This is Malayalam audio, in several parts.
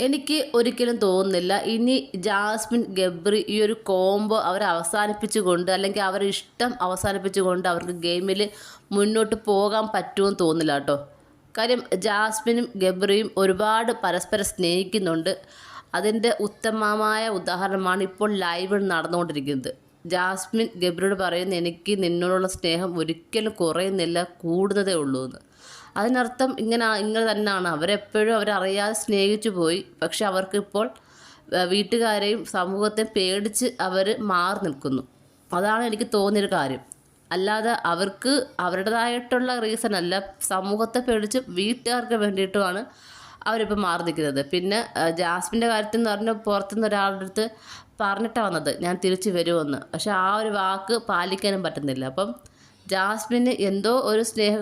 എനിക്ക് ഒരിക്കലും തോന്നുന്നില്ല ഇനി ജാസ്മിൻ ഗബ്രി ഈ ഒരു കോംബോ അവർ അവസാനിപ്പിച്ചുകൊണ്ട് അല്ലെങ്കിൽ അവരുടെ ഇഷ്ടം അവസാനിപ്പിച്ചുകൊണ്ട് അവർക്ക് ഗെയിമിൽ മുന്നോട്ട് പോകാൻ പറ്റുമെന്ന് തോന്നുന്നില്ല കേട്ടോ. കാര്യം ജാസ്മിനും ഗബ്രിയും ഒരുപാട് പരസ്പരം സ്നേഹിക്കുന്നുണ്ട്. അതിൻ്റെ ഉത്തമമായ ഉദാഹരണമാണ് ഇപ്പോൾ ലൈവിൽ നടന്നുകൊണ്ടിരിക്കുന്നത്. ജാസ്മിൻ ഗബ്രിയോട് പറയുന്നത് എനിക്ക് നിന്നോടുള്ള സ്നേഹം ഒരിക്കലും കുറയുന്നില്ല, കൂടുന്നതേ ഉള്ളൂ എന്ന്. അതിനർത്ഥം ഇങ്ങനെ തന്നെയാണ്. അവരെപ്പോഴും അവരറിയാതെ സ്നേഹിച്ചു പോയി. പക്ഷെ അവർക്കിപ്പോൾ വീട്ടുകാരെയും സമൂഹത്തെയും പേടിച്ച് അവർ മാറി നിൽക്കുന്നു. അതാണ് എനിക്ക് തോന്നിയൊരു കാര്യം. അല്ലാതെ അവർക്ക് അവരുടേതായിട്ടുള്ള റീസൺ അല്ല, സമൂഹത്തെ പേടിച്ച് വീട്ടുകാർക്ക് വേണ്ടിയിട്ടുമാണ് അവരിപ്പോൾ മാറി നിൽക്കുന്നത്. പിന്നെ ജാസ്മിൻ്റെ കാര്യത്തിൽ എന്ന് പറഞ്ഞാൽ പുറത്തുനിന്ന് ഒരാളുടെ അടുത്ത് പറഞ്ഞിട്ടാണ് വന്നത് ഞാൻ തിരിച്ചു വരുമെന്ന്. പക്ഷെ ആ ഒരു വാക്ക് പാലിക്കാനും പറ്റുന്നില്ല. അപ്പം ജാസ്മിന് എന്തോ ഒരു സ്നേഹം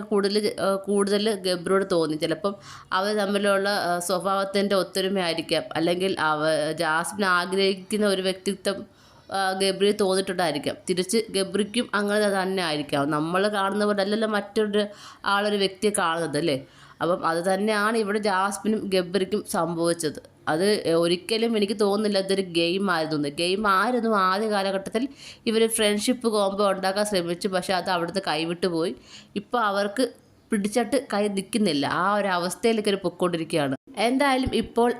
കൂടുതൽ ഗബ്രിയോട് തോന്നി. ചിലപ്പം അവർ തമ്മിലുള്ള സ്വഭാവത്തിൻ്റെ ഒത്തൊരുമയായിരിക്കാം, അല്ലെങ്കിൽ ജാസ്മിൻ ആഗ്രഹിക്കുന്ന ഒരു വ്യക്തിത്വം ഗബ്രിയെ തോന്നിയിട്ടുണ്ടായിരിക്കാം. തിരിച്ച് ഗബ്രിക്കും അങ്ങനെ തന്നെ ആയിരിക്കാം. നമ്മൾ കാണുന്ന പോലെ അല്ലല്ലോ മറ്റൊരു ആളൊരു വ്യക്തിയെ കാണുന്നത് അല്ലേ. അപ്പം അത് തന്നെയാണ് ഇവിടെ ജാസ്മിനും ഗബ്രിക്കും സംഭവിച്ചത്. അത് ഒരിക്കലും എനിക്ക് തോന്നുന്നില്ല ഇതൊരു ഗെയിം ആയിരുന്നു. ആദ്യ കാലഘട്ടത്തിൽ ഇവർ ഫ്രണ്ട്ഷിപ്പ് കോംബോ ഉണ്ടാക്കാൻ ശ്രമിച്ചു, പക്ഷേ അത് അവിടുത്തെ കൈവിട്ടു പോയി. ഇപ്പോൾ അവർക്ക് പിടിച്ചിട്ട് കൈ നിൽക്കുന്നില്ല. ആ ഒരു അവസ്ഥയിലേക്ക് അവർ പൊയ്ക്കൊണ്ടിരിക്കുകയാണ്. എന്തായാലും ഇപ്പോൾ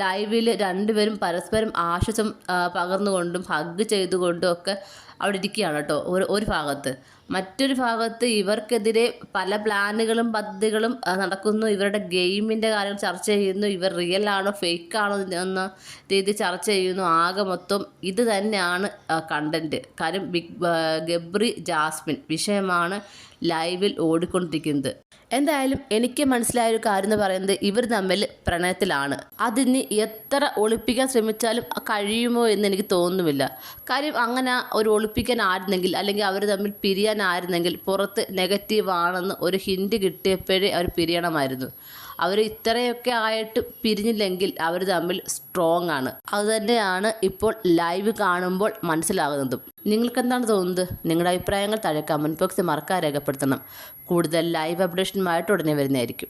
ലൈവിൽ രണ്ടുപേരും പരസ്പരം ആശ്വാസം പകർന്നുകൊണ്ടും ഹഗ് ചെയ്തുകൊണ്ടും ഒക്കെ അവിടെ ഇരിക്കുകയാണ് കേട്ടോ ഒരു ഭാഗത്ത്. മറ്റൊരു ഭാഗത്ത് ഇവർക്കെതിരെ പല പ്ലാനുകളും പദ്ധതികളും നടക്കുന്നു. ഇവരുടെ ഗെയിമിൻ്റെ കാര്യങ്ങൾ ചർച്ച ചെയ്യുന്നു. ഇവർ റിയൽ ആണോ ഫേക്ക് ആണോ എന്ന രീതി ചർച്ച ചെയ്യുന്നു. ആകെ മൊത്തം ഇത് തന്നെയാണ് കണ്ടൻറ്റ്. കാര്യം ഗബ്രി ജാസ്മിൻ വിഷയമാണ് ലൈവിൽ ഓടിക്കൊണ്ടിരിക്കുന്നത്. എന്തായാലും എനിക്ക് മനസ്സിലായൊരു കാര്യം എന്ന് പറയുന്നത് ഇവർ തമ്മിൽ പ്രണയത്തിലാണ്. അതിന് എത്ര ഒളിപ്പിക്കാൻ ശ്രമിച്ചാലും കഴിയുമോ എന്ന് എനിക്ക് തോന്നുന്നില്ല. കാര്യം അങ്ങനെ ഒരു ഒളിപ്പിക്കാൻ ആയിരുന്നെങ്കിൽ അല്ലെങ്കിൽ അവർ തമ്മിൽ പിരിയാനായിരുന്നെങ്കിൽ പുറത്ത് നെഗറ്റീവ് ആണെന്ന് ഒരു ഹിൻഡ് കിട്ടിയപ്പോഴേ അവർ പിരിയണമായിരുന്നു. അവർ ഇത്രയൊക്കെ ആയിട്ട് പിരിഞ്ഞില്ലെങ്കിൽ അവർ തമ്മിൽ സ്ട്രോങ് ആണ്. അതുതന്നെയാണ് ഇപ്പോൾ ലൈവ് കാണുമ്പോൾ മനസ്സിലാകുന്നതും. നിങ്ങൾക്ക് എന്താണ് തോന്നുന്നത്? നിങ്ങളുടെ അഭിപ്രായങ്ങൾ താഴെ കമൻറ്റ് ബോക്സിൽ മറക്കാതെ രേഖപ്പെടുത്തണം. കൂടുതൽ ലൈവ് അപ്ഡേഷനുമായിട്ട് ഉടനെ വരുന്നതായിരിക്കും.